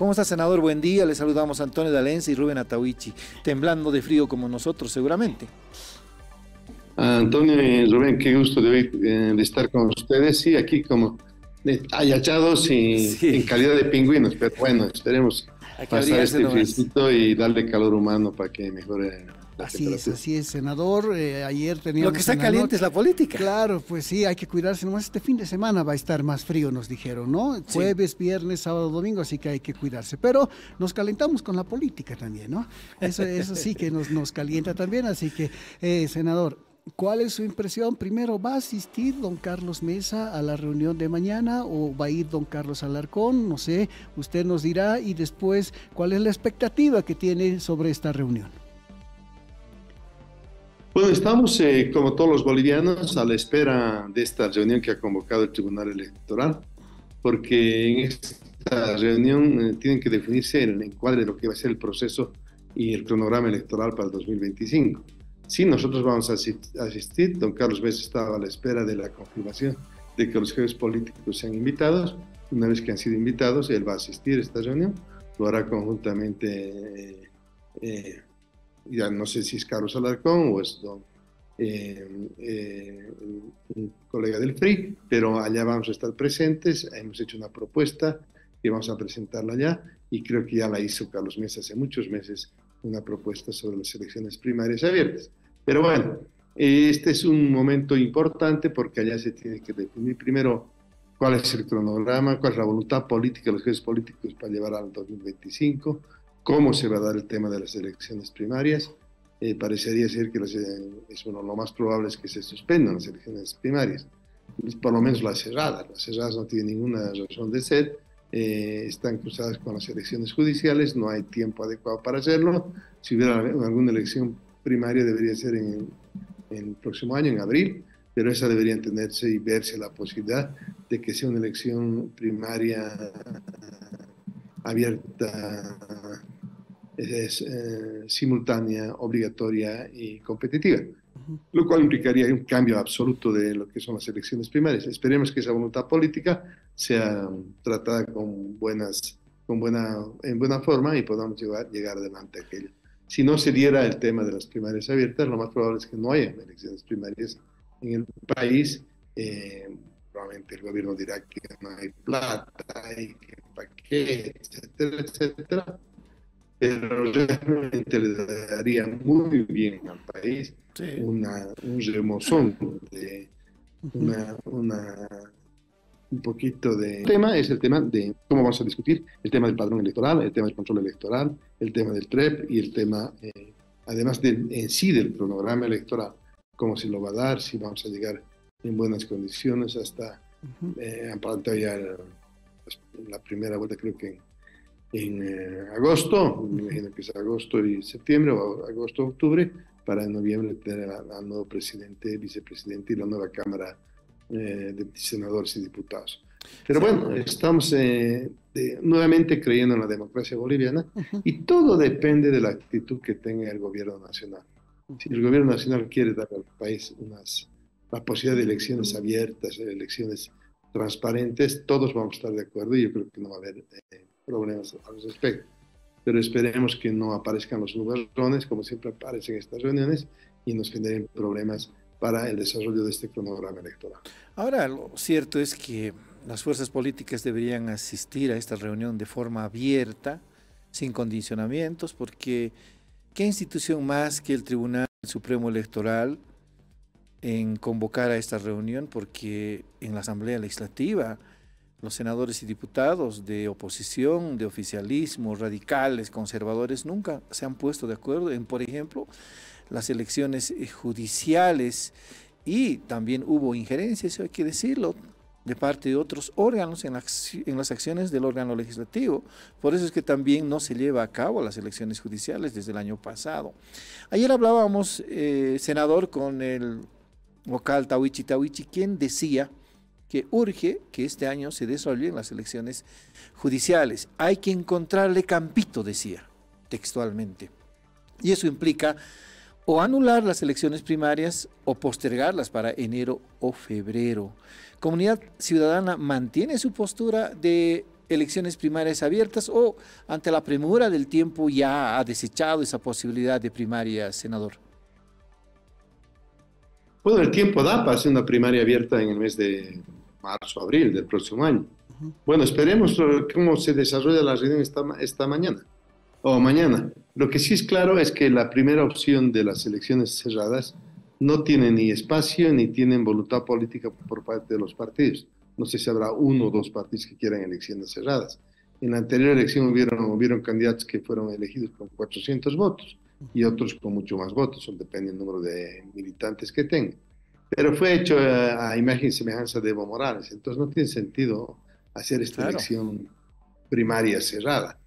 ¿Cómo está, senador? Buen día, le saludamos a Antonio D'Alenza y Rubén Atahuichi, temblando de frío como nosotros seguramente. Antonio y Rubén, qué gusto de estar con ustedes. Sí, aquí como ayachados y en Sí, calidad de pingüinos, pero bueno, esperemos hay que pasar abrigarse este nomás. friecito y darle calor humano para que mejore la temperatura. Así es, senador. Ayer Lo que teníamos está en la caliente es noche. la política. Claro, pues sí, hay que cuidarse nomás. Este fin de semana va a estar más frío, nos dijeron, ¿no? Sí. Jueves, viernes, sábado, domingo, así que hay que cuidarse. Pero nos calentamos con la política también, ¿no? Eso sí que nos calienta también. Así que, senador, ¿cuál es su impresión? Primero, ¿va a asistir don Carlos Mesa a la reunión de mañana o va a ir don Carlos Alarcón? No sé, usted nos dirá. Y después, ¿cuál es la expectativa que tiene sobre esta reunión? Bueno, estamos como todos los bolivianos a la espera de esta reunión que ha convocado el Tribunal Electoral, porque en esta reunión tienen que definirse el encuadre de lo que va a ser el proceso y el cronograma electoral para el 2025. Sí, nosotros vamos a asistir. Don Carlos Mesa estaba a la espera de la confirmación de que los jefes políticos sean invitados. Una vez que han sido invitados, él va a asistir a esta reunión. Lo hará conjuntamente, ya no sé si es Carlos Alarcón o es un colega del FRI, pero allá vamos a estar presentes. Hemos hecho una propuesta que vamos a presentarla allá y creo que ya la hizo Carlos Mesa hace muchos meses, una propuesta sobre las elecciones primarias abiertas. Pero bueno, este es un momento importante porque allá se tiene que definir primero cuál es el cronograma, cuál es la voluntad política de los jefes políticos para llevar al 2025, cómo se va a dar el tema de las elecciones primarias. Parecería ser que lo más probable es que se suspendan las elecciones primarias, por lo menos las cerradas no tienen ninguna razón de ser. Están cruzadas con las elecciones judiciales, no hay tiempo adecuado para hacerlo. Si hubiera alguna elección primaria debería ser en el próximo año, en abril, pero esa debería entenderse y verse la posibilidad de que sea una elección primaria abierta, simultánea, obligatoria y competitiva, lo cual implicaría un cambio absoluto de lo que son las elecciones primarias. Esperemos que esa voluntad política sea tratada en buena forma y podamos llegar adelante a aquello. Si no se diera el tema de las primarias abiertas, lo más probable es que no haya elecciones primarias en el país. Probablemente el gobierno dirá que no hay plata y que para qué, etcétera, etcétera. Pero realmente le daría muy bien al país Sí. un remozón de un poquito de... El tema es el tema de cómo vamos a discutir el tema del padrón electoral, el tema del control electoral, el tema del TREP y el tema, además en sí del cronograma electoral, cómo se lo va a dar, si vamos a llegar en buenas condiciones hasta, han planteado ya la primera vuelta, creo que en agosto, me imagino que es agosto y septiembre, o agosto-octubre, para en noviembre tener al nuevo presidente, vicepresidente y la nueva Cámara de senadores y diputados. Pero bueno, estamos nuevamente creyendo en la democracia boliviana y todo depende de la actitud que tenga el gobierno nacional. Si el gobierno nacional quiere dar al país la posibilidad de elecciones abiertas, elecciones transparentes, todos vamos a estar de acuerdo y yo creo que no va a haber problemas al respecto. Pero esperemos que no aparezcan los nubarrones, como siempre aparecen en estas reuniones, y nos generen problemas para el desarrollo de este cronograma electoral. Ahora, lo cierto es que las fuerzas políticas deberían asistir a esta reunión de forma abierta, sin condicionamientos, porque ¿qué institución más que el Tribunal Supremo Electoral en convocar a esta reunión? Porque en la Asamblea Legislativa los senadores y diputados de oposición, de oficialismo, radicales, conservadores, nunca se han puesto de acuerdo en, por ejemplo, las elecciones judiciales, y también hubo injerencias, eso hay que decirlo, de parte de otros órganos en las acciones del órgano legislativo. Por eso es que también no se lleva a cabo las elecciones judiciales desde el año pasado. Ayer hablábamos, senador, con el vocal Tahuichi, quien decía que urge que este año se desarrollen las elecciones judiciales. Hay que encontrarle campito, decía textualmente. Y eso implica o anular las elecciones primarias o postergarlas para enero o febrero. Comunidad Ciudadana mantiene su postura de elecciones primarias abiertas o ante la premura del tiempo ya ha desechado esa posibilidad de primarias, senador? Bueno, el tiempo da para hacer una primaria abierta en el mes de marzo, abril del próximo año. Bueno, esperemos cómo se desarrolla la reunión esta mañana o mañana. Lo que sí es claro es que la primera opción de las elecciones cerradas no tiene ni espacio ni tienen voluntad política por parte de los partidos. No sé si habrá uno o dos partidos que quieran elecciones cerradas. En la anterior elección hubieron candidatos que fueron elegidos con 400 votos y otros con mucho más votos, depende del número de militantes que tengan. Pero fue hecho a imagen y semejanza de Evo Morales, entonces no tiene sentido hacer esta elección primaria cerrada.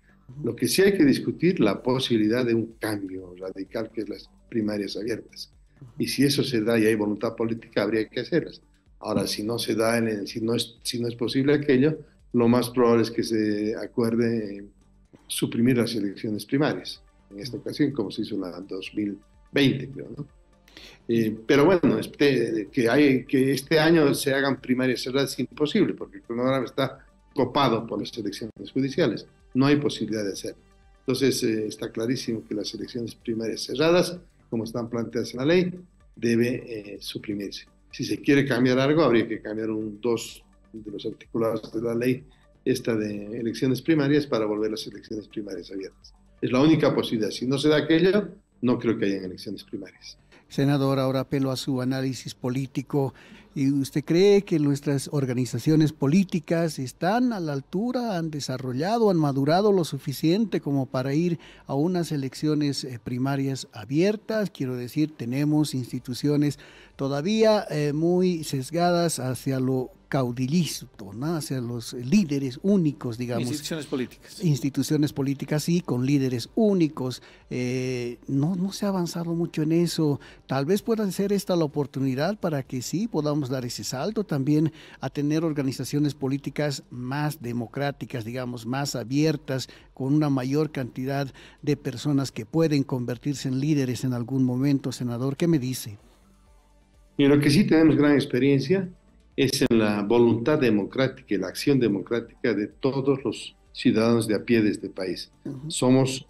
Lo que sí hay que discutir la posibilidad de un cambio radical, que es las primarias abiertas. Y si eso se da y hay voluntad política, habría que hacerlas. Ahora, si no se da, si no es posible aquello, lo más probable es que se acuerde suprimir las elecciones primarias. En esta ocasión, como se hizo en la 2020, creo, ¿no? Pero bueno, que este año se hagan primarias cerradas es imposible, porque el cronograma está copado por las elecciones judiciales. No hay posibilidad de hacerlo. Entonces, está clarísimo que las elecciones primarias cerradas, como están planteadas en la ley, debe suprimirse. Si se quiere cambiar algo, habría que cambiar dos de los articulados de la ley, esta de elecciones primarias, para volver las elecciones primarias abiertas. Es la única posibilidad. Si no se da aquello, no creo que hayan elecciones primarias. Senador, ahora apelo a su análisis político. ¿Y usted cree que nuestras organizaciones políticas están a la altura, han desarrollado, han madurado lo suficiente como para ir a unas elecciones primarias abiertas? Quiero decir, tenemos instituciones todavía muy sesgadas hacia lo caudillista, ¿no? Hacia los líderes únicos, digamos. Instituciones políticas. Instituciones políticas, sí, con líderes únicos. No se ha avanzado mucho en eso. Tal vez pueda ser esta la oportunidad para que sí podamos dar ese salto también a tener organizaciones políticas más democráticas, digamos, más abiertas, con una mayor cantidad de personas que pueden convertirse en líderes en algún momento. Senador, ¿qué me dice? Y lo que sí tenemos gran experiencia es en la voluntad democrática y la acción democrática de todos los ciudadanos de a pie de este país. Somos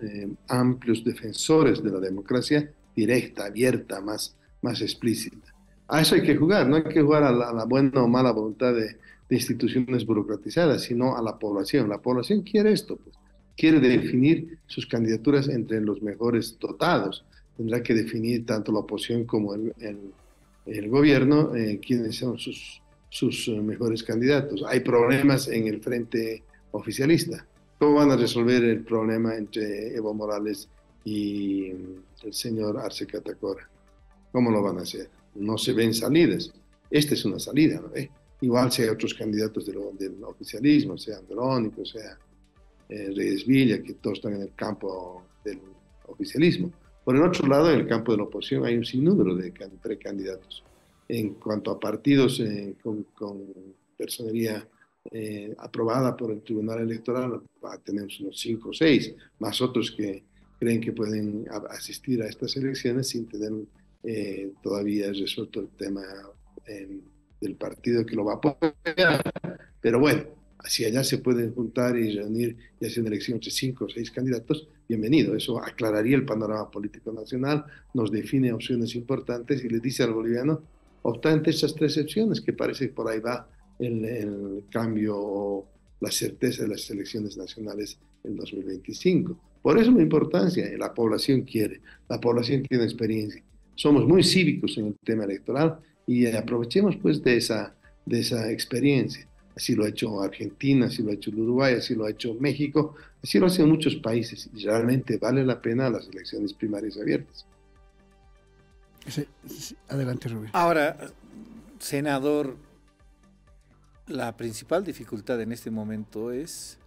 amplios defensores de la democracia directa, abierta, más explícita. A eso hay que jugar, no hay que jugar a la buena o mala voluntad de instituciones burocratizadas, sino a la población. La población quiere esto, pues. Quiere definir sus candidaturas entre los mejores dotados. Tendrá que definir tanto la oposición como el gobierno quiénes son sus mejores candidatos. Hay problemas en el frente oficialista. ¿Cómo van a resolver el problema entre Evo Morales y el señor Arce Catacora? ¿Cómo lo van a hacer? No se ven salidas. Esta es una salida, ¿no? Igual si hay otros candidatos del oficialismo, sea Andrónico, sea Reyes Villa, que todos están en el campo del oficialismo. Por el otro lado, en el campo de la oposición hay un sinnúmero de precandidatos. En cuanto a partidos con personería aprobada por el Tribunal Electoral, tenemos unos 5 o 6, más otros que creen que pueden asistir a estas elecciones sin tener todavía resuelto el tema del partido que lo va a apoyar. Pero bueno, si allá se pueden juntar y reunir y hacer una elección entre 5 o 6 candidatos, bienvenido. Eso aclararía el panorama político nacional, nos define opciones importantes y le dice al boliviano, opta entre esas 3 opciones, que parece que por ahí va el cambio o la certeza de las elecciones nacionales en 2025. Por eso la importancia, la población quiere, la población tiene experiencia. Somos muy cívicos en el tema electoral y aprovechemos pues de esa experiencia. Así lo ha hecho Argentina, así lo ha hecho Uruguay, así lo ha hecho México, así lo hacen muchos países y realmente vale la pena las elecciones primarias abiertas. Sí, adelante, Rubén. Ahora, senador, la principal dificultad en este momento es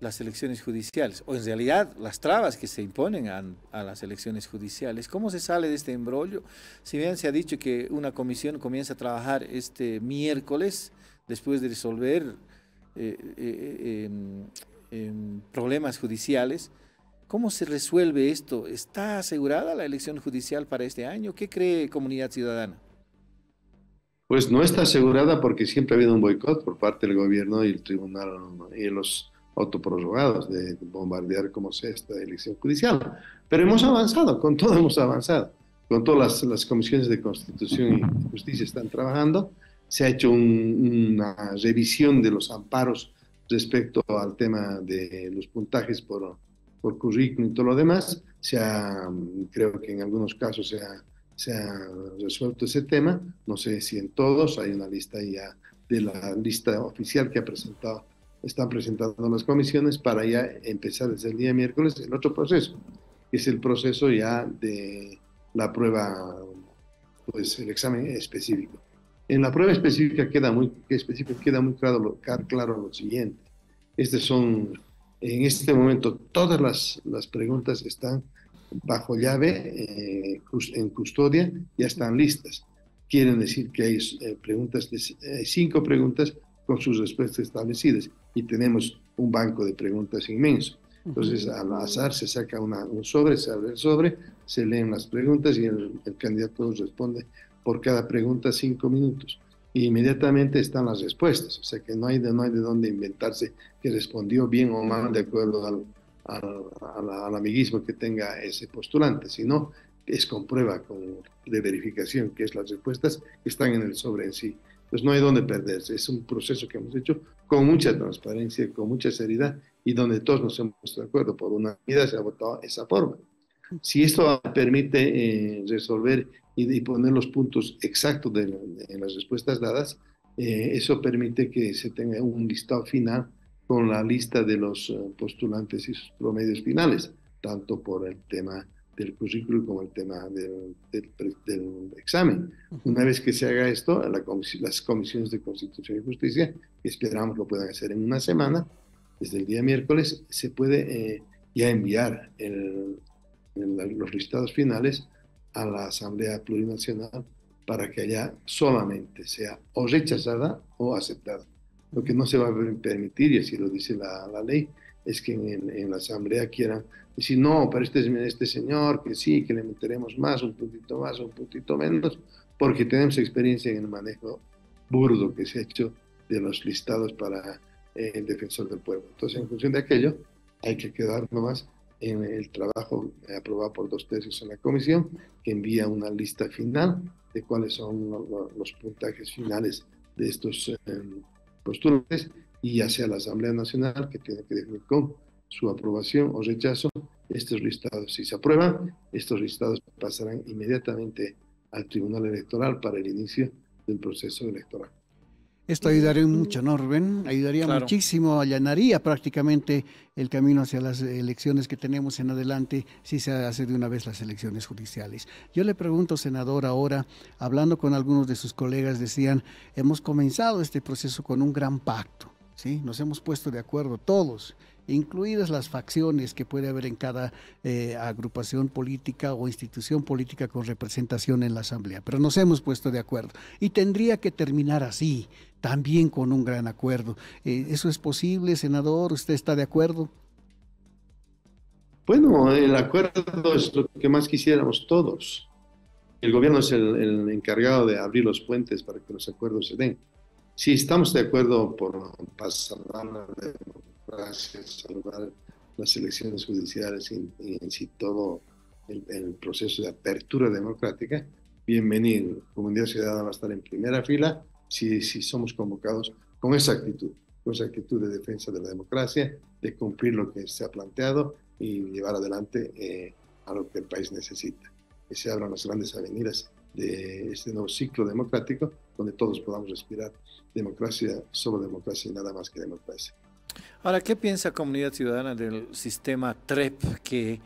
las elecciones judiciales, o en realidad las trabas que se imponen a las elecciones judiciales. ¿Cómo se sale de este embrollo? Si bien se ha dicho que una comisión comienza a trabajar este miércoles, después de resolver problemas judiciales, ¿cómo se resuelve esto? ¿Está asegurada la elección judicial para este año? ¿Qué cree Comunidad Ciudadana? Pues no está asegurada porque siempre ha habido un boicot por parte del gobierno y el tribunal y los autoprorrogados de bombardear como sea esta elección judicial. Pero hemos avanzado, con todo hemos avanzado. Con todas las comisiones de Constitución y Justicia están trabajando. Se ha hecho una revisión de los amparos respecto al tema de los puntajes por currículum y todo lo demás. Creo que en algunos casos se ha resuelto ese tema, no sé si en todos, hay una lista ya de la lista oficial que están presentando las comisiones para ya empezar desde el día miércoles el otro proceso, que es el proceso ya de la prueba, pues el examen específico. En la prueba específica queda muy claro lo siguiente. En este momento, todas las preguntas están bajo llave, en custodia, ya están listas. Quieren decir que hay 5 preguntas con sus respuestas establecidas y tenemos un banco de preguntas inmenso. Entonces, al azar se saca un sobre, se abre el sobre, se leen las preguntas y el candidato responde por cada pregunta 5 minutos. Y inmediatamente están las respuestas, o sea que no hay de dónde inventarse que respondió bien o mal de acuerdo al amiguismo que tenga ese postulante, sino es con prueba de verificación, que es las respuestas que están en el sobre en sí. Pues no hay dónde perderse, es un proceso que hemos hecho con mucha transparencia, con mucha seriedad y donde todos nos hemos puesto de acuerdo. Por unanimidad se ha votado esa forma. Si esto permite resolver y poner los puntos exactos en las respuestas dadas, eso permite que se tenga un listado final con la lista de los postulantes y sus promedios finales, tanto por el tema del currículo como el tema del examen. Una vez que se haga esto, las comisiones de Constitución y Justicia, que esperamos lo puedan hacer en una semana, desde el día miércoles, se puede ya enviar los listados finales a la Asamblea Plurinacional para que allá solamente sea o rechazada o aceptada. Lo que no se va a permitir, y así lo dice la ley, es que en la Asamblea quieran decir, no, pero este señor, que sí, que le meteremos más, un puntito menos, porque tenemos experiencia en el manejo burdo que se ha hecho de los listados para el defensor del pueblo. Entonces, en función de aquello, hay que quedar nomás en el trabajo aprobado por 2/3 en la comisión, que envía una lista final de cuáles son los puntajes finales de estos postulantes, y hacia la Asamblea Nacional, que tiene que definir con su aprobación o rechazo estos listados. Si se aprueban, estos listados pasarán inmediatamente al Tribunal Electoral para el inicio del proceso electoral. Esto ayudaría mucho, ¿no, Rubén? Ayudaría muchísimo, allanaría prácticamente el camino hacia las elecciones que tenemos en adelante si se hace de una vez las elecciones judiciales. Yo le pregunto, senador, ahora, hablando con algunos de sus colegas, decían, hemos comenzado este proceso con un gran pacto, ¿sí? Nos hemos puesto de acuerdo todos, incluidas las facciones que puede haber en cada agrupación política o institución política con representación en la Asamblea, pero nos hemos puesto de acuerdo y tendría que terminar así, también con un gran acuerdo. ¿Eso es posible, senador? ¿Usted está de acuerdo? Bueno, el acuerdo es lo que más quisiéramos todos. El gobierno es el encargado de abrir los puentes para que los acuerdos se den. Si estamos de acuerdo por pasar la democracia, salvar las elecciones judiciales y en sí todo el proceso de apertura democrática, bienvenido. La comunidad ciudadana va a estar en primera fila si somos convocados con esa actitud de defensa de la democracia, de cumplir lo que se ha planteado y llevar adelante a lo que el país necesita. Que se abran las grandes avenidas de este nuevo ciclo democrático, donde todos podamos respirar democracia, solo democracia y nada más que democracia. Ahora, ¿qué piensa Comunidad Ciudadana del sistema TREP que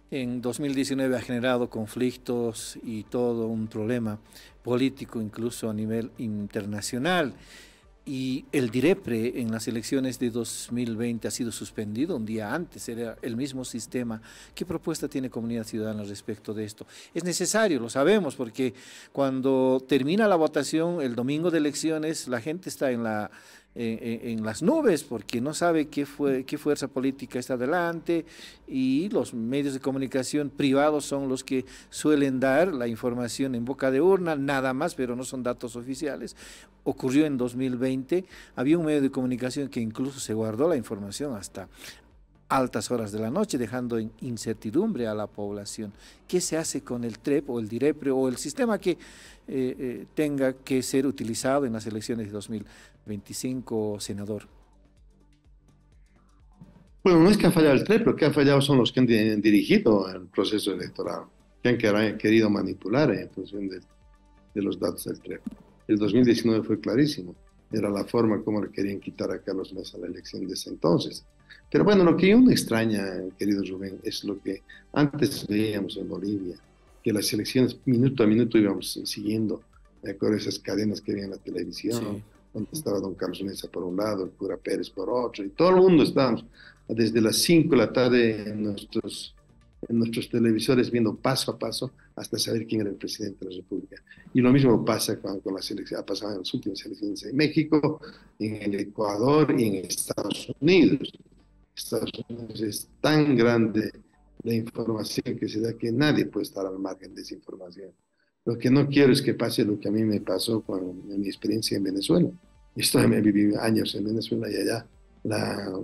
en 2019 ha generado conflictos y todo un problema político incluso a nivel internacional? Y el DIREPRE en las elecciones de 2020 ha sido suspendido un día antes, era el mismo sistema. ¿Qué propuesta tiene Comunidad Ciudadana respecto de esto? Es necesario, lo sabemos, porque cuando termina la votación el domingo de elecciones, la gente está en en las nubes, porque no sabe qué fuerza política está adelante, y los medios de comunicación privados son los que suelen dar la información en boca de urna, nada más, pero no son datos oficiales. Ocurrió en 2020, había un medio de comunicación que incluso se guardó la información hasta altas horas de la noche, dejando en incertidumbre a la población. ¿Qué se hace con el TREP o el DIREPRE o el sistema que tenga que ser utilizado en las elecciones de 2025, senador? Bueno, no es que ha fallado el TREP, lo que ha fallado son los que han dirigido el proceso electoral, que han querido manipular en función de los datos del TREP. El 2019 fue clarísimo, era la forma como le querían quitar a Carlos Mesa la elección de ese entonces. Pero bueno, lo que uno extraña, querido Rubén, es lo que antes veíamos en Bolivia, que las elecciones minuto a minuto íbamos siguiendo, con esas cadenas que había en la televisión, Sí. donde estaba don Carlos Mesa por un lado, el cura Pérez por otro, y todo el mundo estábamos desde las 5 de la tarde en nuestros televisores viendo paso a paso hasta saber quién era el presidente de la República. Y lo mismo pasa con las elecciones, ha pasado en las últimas elecciones en México, en el Ecuador y en Estados Unidos. Estados Unidos es tan grande la información que se da que nadie puede estar al margen de esa información. Lo que no quiero es que pase lo que a mí me pasó en mi experiencia en Venezuela. Me viví años en Venezuela y allá la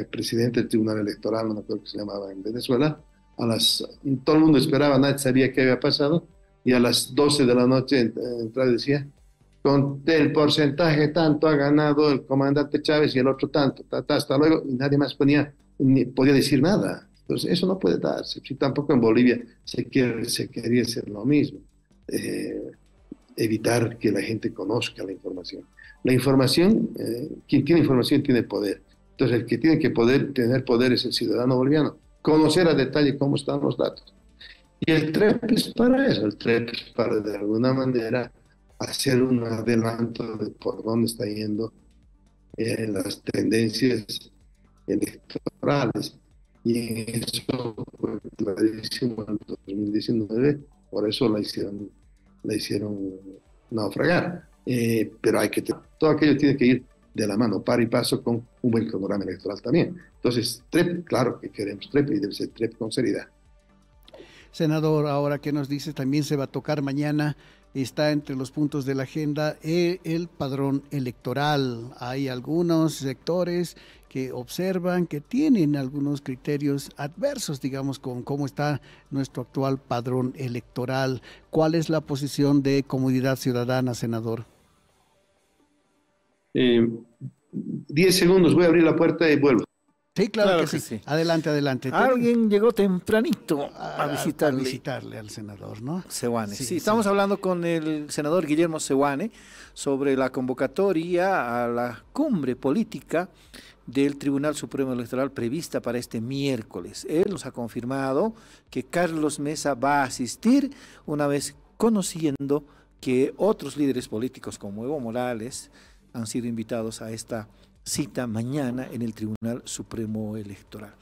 presidenta del Tribunal Electoral, no me acuerdo qué se llamaba en Venezuela, todo el mundo esperaba, nadie sabía qué había pasado, y a las 12 de la noche entraba y decía, con el porcentaje tanto ha ganado el comandante Chávez y el otro tanto, hasta luego, y nadie más podía decir nada. Entonces, eso no puede darse. Si tampoco en Bolivia se quería hacer lo mismo. Evitar que la gente conozca la información. La información, quien tiene información tiene poder. Entonces, el que tiene que tener poder es el ciudadano boliviano. Conocer a detalle cómo están los datos. Y el TREP es para eso. El TREP es para, de alguna manera, hacer un adelanto de por dónde está yendo las tendencias electorales. Y en eso fue clarísimo en 2019, por eso la hicieron naufragar. Pero todo aquello tiene que ir de la mano, par y paso, con un buen cronograma electoral también. Entonces, TREP, claro que queremos TREP y debe ser TREP con seriedad. Senador, ahora que nos dice, también se va a tocar mañana, está entre los puntos de la agenda el padrón electoral. Hay algunos sectores que observan, que tienen algunos criterios adversos, digamos, con cómo está nuestro actual padrón electoral. ¿Cuál es la posición de Comunidad Ciudadana, senador? 10 segundos, voy a abrir la puerta y vuelvo. Sí, claro que sí. Adelante, adelante. Alguien llegó tempranito a visitarle al senador, ¿no? Seoane. Sí, estamos hablando con el senador Guillermo Seoane sobre la convocatoria a la cumbre política del Tribunal Supremo Electoral prevista para este miércoles. Él nos ha confirmado que Carlos Mesa va a asistir, una vez conociendo que otros líderes políticos como Evo Morales han sido invitados a esta cita mañana en el Tribunal Supremo Electoral.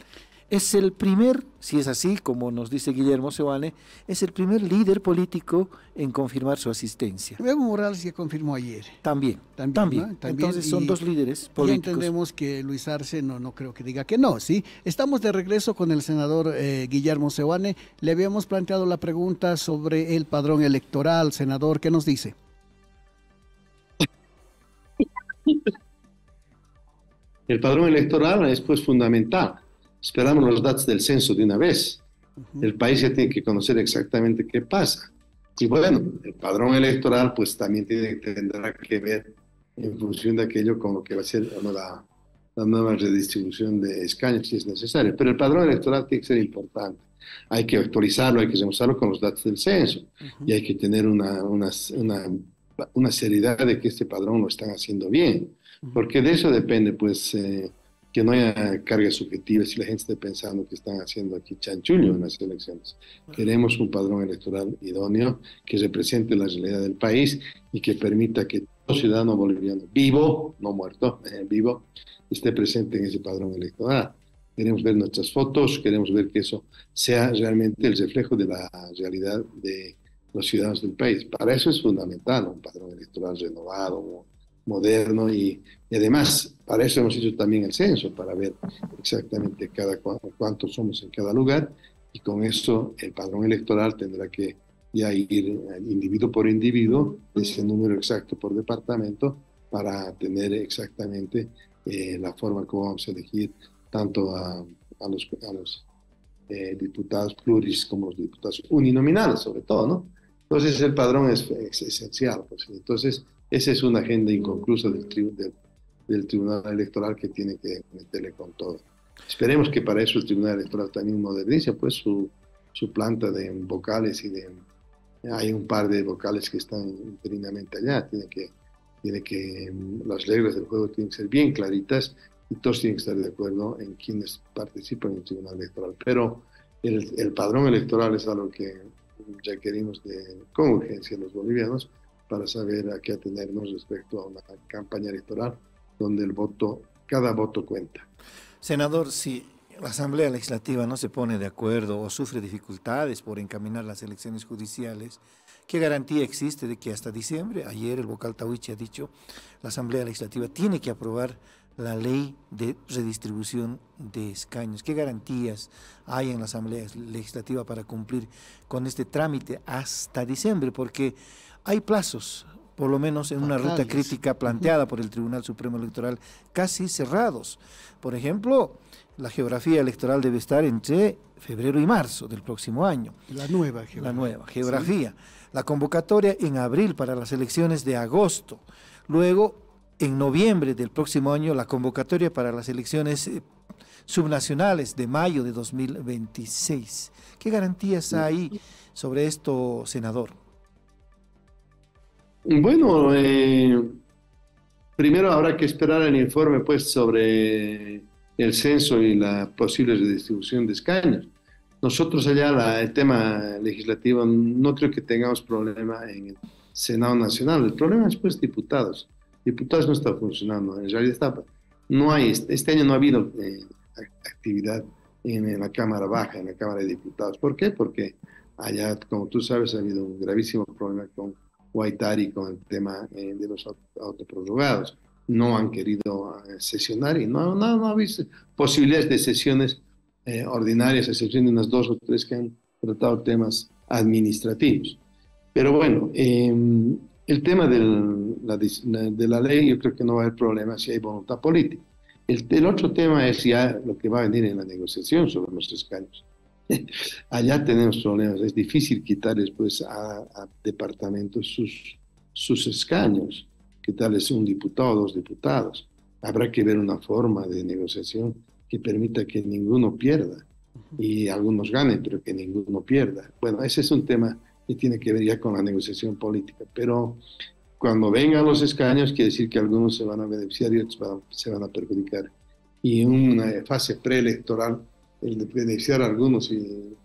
Es el primer, si es así, como nos dice Guillermo Seoane, es el primer líder político en confirmar su asistencia. Evo Morales ya confirmó ayer. También. ¿No? Entonces son dos líderes políticos. Ya entendemos que Luis Arce no creo que diga que no, ¿sí? Estamos de regreso con el senador Guillermo Seoane. Le habíamos planteado la pregunta sobre el padrón electoral. Senador, ¿qué nos dice? El padrón electoral es pues fundamental. Esperamos los datos del censo de una vez. El país ya tiene que conocer exactamente qué pasa. Y bueno, el padrón electoral pues también tendrá que ver en función de aquello con lo que va a ser la nueva redistribución de escaños si es necesario. Pero el padrón electoral tiene que ser importante. Hay que actualizarlo, hay que revisarlo con los datos del censo. Y hay que tener una seriedad de que este padrón lo están haciendo bien. Porque de eso depende, pues, que no haya cargas subjetivas y la gente esté pensando que están haciendo aquí chanchullo en las elecciones. Queremos un padrón electoral idóneo que represente la realidad del país y que permita que todo ciudadano boliviano vivo, no muerto, vivo, esté presente en ese padrón electoral. Queremos ver nuestras fotos, queremos ver que eso sea realmente el reflejo de la realidad de los ciudadanos del país. Para eso es fundamental un padrón electoral renovado, moderno y además para eso hemos hecho también el censo, para ver exactamente cuántos somos en cada lugar y con eso el padrón electoral tendrá que ya ir individuo por individuo, ese número exacto por departamento para tener exactamente la forma como vamos a elegir tanto a los diputados pluris como los diputados uninominales sobre todo, ¿no? Entonces el padrón es esencial. Pues. Entonces esa es una agenda inconclusa del Tribunal Electoral que tiene que meterle con todo. Esperemos que para eso el Tribunal Electoral también modernice pues, su planta de vocales hay un par de vocales que están interinamente allá. Las reglas del juego tienen que ser bien claritas y todos tienen que estar de acuerdo en quienes participan en el Tribunal Electoral. Pero el padrón electoral es algo que requerimos con urgencia los bolivianos para saber a qué atenernos respecto a una campaña electoral donde cada voto cuenta. Senador, si la Asamblea Legislativa no se pone de acuerdo o sufre dificultades por encaminar las elecciones judiciales, ¿qué garantía existe de que hasta diciembre, ayer el vocal Tahuichi ha dicho, la Asamblea Legislativa tiene que aprobar la ley de redistribución de escaños? ¿Qué garantías hay en la Asamblea Legislativa para cumplir con este trámite hasta diciembre? Porque hay plazos, por lo menos en una ruta crítica planteada por el Tribunal Supremo Electoral, casi cerrados. Por ejemplo, la geografía electoral debe estar entre febrero y marzo del próximo año. La nueva geografía. Sí. La convocatoria en abril para las elecciones de agosto. Luego, en noviembre del próximo año, la convocatoria para las elecciones subnacionales de mayo de 2026. ¿Qué garantías hay sobre esto, senador? Bueno, primero habrá que esperar el informe pues, sobre el censo y la posible redistribución de escaños. Nosotros allá el tema legislativo no creo que tengamos problema en el Senado Nacional. El problema es pues diputados. Diputados no está funcionando. En realidad este año no ha habido actividad en la Cámara Baja, en la Cámara de Diputados. ¿Por qué? Porque allá, como tú sabes, ha habido un gravísimo problema con Guaitari con el tema de los autoprorrogados. No han querido sesionar y no ha habido posibilidades de sesiones ordinarias, a excepción de unas 2 o 3 que han tratado temas administrativos. Pero bueno, el tema de la ley yo creo que no va a haber problema si hay voluntad política. El otro tema es ya lo que va a venir en la negociación sobre los escaños. Allá tenemos problemas, es difícil quitar después a departamentos sus escaños, quitarles un diputado o 2 diputados. Habrá que ver una forma de negociación que permita que ninguno pierda y algunos ganen, pero que ninguno pierda. Bueno, ese es un tema que tiene que ver ya con la negociación política, pero cuando vengan los escaños quiere decir que algunos se van a beneficiar y otros se van a perjudicar. Y en una fase preelectoral, el de beneficiar a algunos y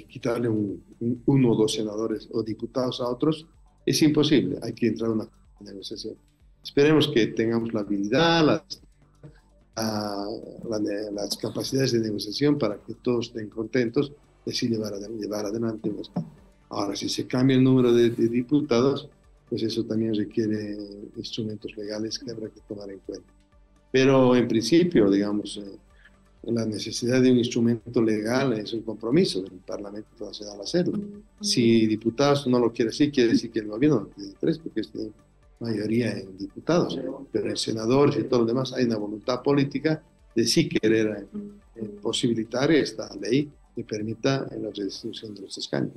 quitarle uno o 2 senadores o diputados a otros, es imposible. Hay que entrar a una negociación. Esperemos que tengamos la habilidad, las capacidades de negociación para que todos estén contentos y así llevar adelante. Ahora, si se cambia el número de diputados, pues eso también requiere instrumentos legales que habrá que tomar en cuenta. Pero en principio, digamos, la necesidad de un instrumento legal es un compromiso del Parlamento Nacional hacerlo. Si diputados no lo quiere decir, quiere decir que el gobierno no tiene interés, porque es de mayoría en diputados, pero en senadores y todo lo demás hay una voluntad política de sí querer posibilitar esta ley que permita la redistribución de los escaños.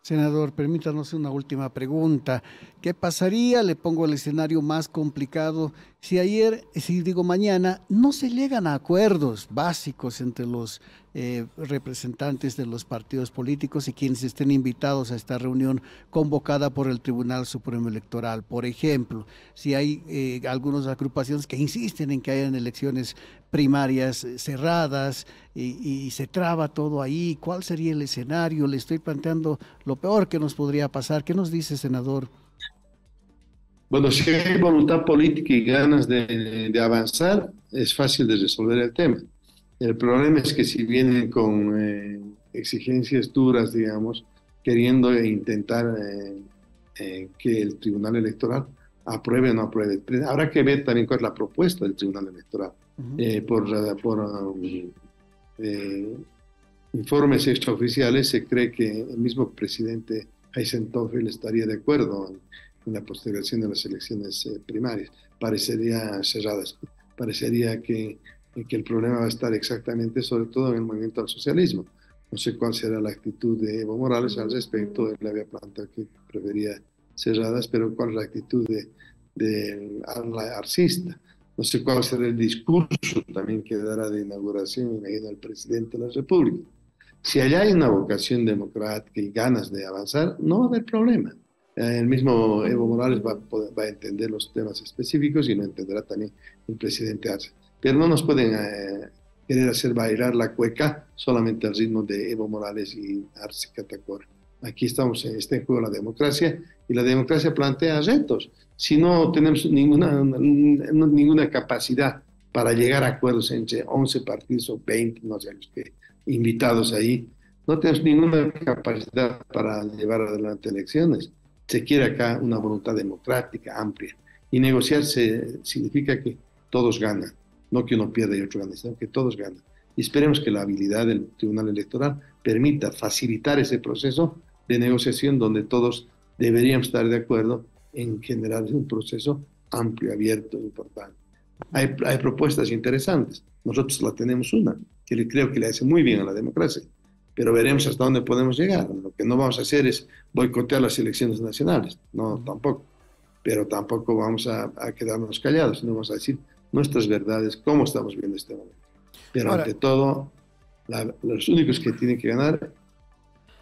Senador, permítanos una última pregunta. ¿Qué pasaría, le pongo el escenario más complicado, si mañana, no se llegan a acuerdos básicos entre los representantes de los partidos políticos y quienes estén invitados a esta reunión convocada por el Tribunal Supremo Electoral? Por ejemplo, si hay algunas agrupaciones que insisten en que hayan elecciones primarias cerradas y se traba todo ahí, ¿cuál sería el escenario? Le estoy planteando lo peor que nos podría pasar. ¿Qué nos dice, senador? Bueno, si hay voluntad política y ganas de avanzar, es fácil de resolver el tema. El problema es que si vienen con exigencias duras, digamos, queriendo intentar que el Tribunal Electoral apruebe o no apruebe. Habrá que ver también cuál es la propuesta del Tribunal Electoral. Informes extraoficiales se cree que el mismo presidente Heisenhofer estaría de acuerdo en la postergación de las elecciones primarias. Parecería cerradas. Parecería que el problema va a estar exactamente, sobre todo en el movimiento al socialismo. No sé cuál será la actitud de Evo Morales al respecto. Él había planteado que prefería cerradas, pero cuál es la actitud de arcista. No sé cuál será el discurso también que dará de inauguración, me imagino, el presidente de la República. Si allá hay una vocación democrática y ganas de avanzar, no va a haber problema. El mismo Evo Morales va a entender los temas específicos y lo entenderá también el presidente Arce. Pero no nos pueden querer hacer bailar la cueca solamente al ritmo de Evo Morales y Arce Catacora. Aquí está en juego la democracia, y la democracia plantea retos. Si no tenemos ninguna capacidad para llegar a acuerdos entre 11 partidos o 20, no sé, los que invitados ahí, no tenemos ninguna capacidad para llevar adelante elecciones. Se quiere acá una voluntad democrática, amplia. Y negociar significa que todos ganan, no que uno pierda y otro gane, sino que todos ganan. Y esperemos que la habilidad del Tribunal Electoral permita facilitar ese proceso de negociación donde todos deberíamos estar de acuerdo en generar un proceso amplio, abierto, importante. Hay propuestas interesantes. Nosotros la tenemos una, que creo que le hace muy bien a la democracia, pero veremos hasta dónde podemos llegar. Lo que no vamos a hacer es boicotear las elecciones nacionales, no, tampoco. Pero tampoco vamos a quedarnos callados, sino vamos a decir nuestras verdades, cómo estamos viendo este momento. Pero ante todo, los únicos que tienen que ganar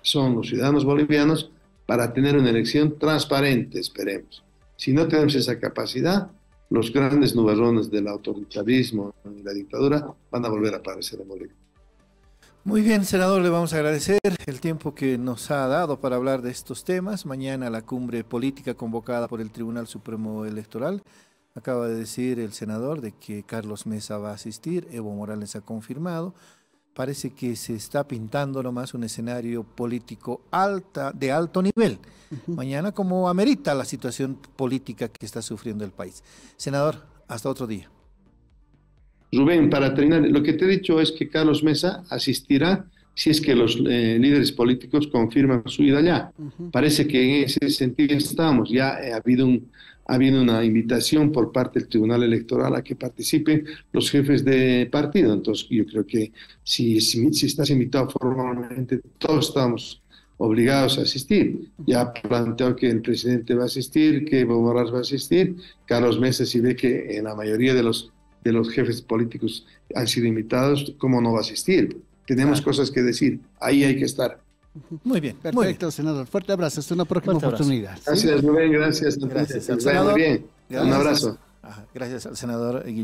son los ciudadanos bolivianos para tener una elección transparente, esperemos. Si no tenemos esa capacidad, los grandes nubarrones del autoritarismo y la dictadura van a volver a aparecer en Bolivia. Muy bien, senador, le vamos a agradecer el tiempo que nos ha dado para hablar de estos temas. Mañana la cumbre política convocada por el Tribunal Supremo Electoral. Acaba de decir el senador de que Carlos Mesa va a asistir, Evo Morales ha confirmado. Parece que se está pintando nomás un escenario político de alto nivel. Mañana, como amerita la situación política que está sufriendo el país. Senador, hasta otro día. Rubén, para terminar, lo que te he dicho es que Carlos Mesa asistirá si es que los líderes políticos confirman su ida allá. Parece que en ese sentido estamos. Ya ha habido una invitación por parte del Tribunal Electoral a que participen los jefes de partido. Entonces, yo creo que si estás invitado formalmente, todos estamos obligados a asistir. Ya planteó que el presidente va a asistir, que Evo Morales va a asistir. Carlos Mesa, si ve que en la mayoría de los jefes políticos han sido invitados, ¿cómo no va a asistir? Tenemos cosas que decir, ahí hay que estar. Muy bien. Perfecto, muy bien. Senador. Fuerte abrazo, hasta una próxima oportunidad. Gracias, Rubén, gracias. Gracias al senador. Muy bien. Un abrazo. Gracias al senador Guillermo.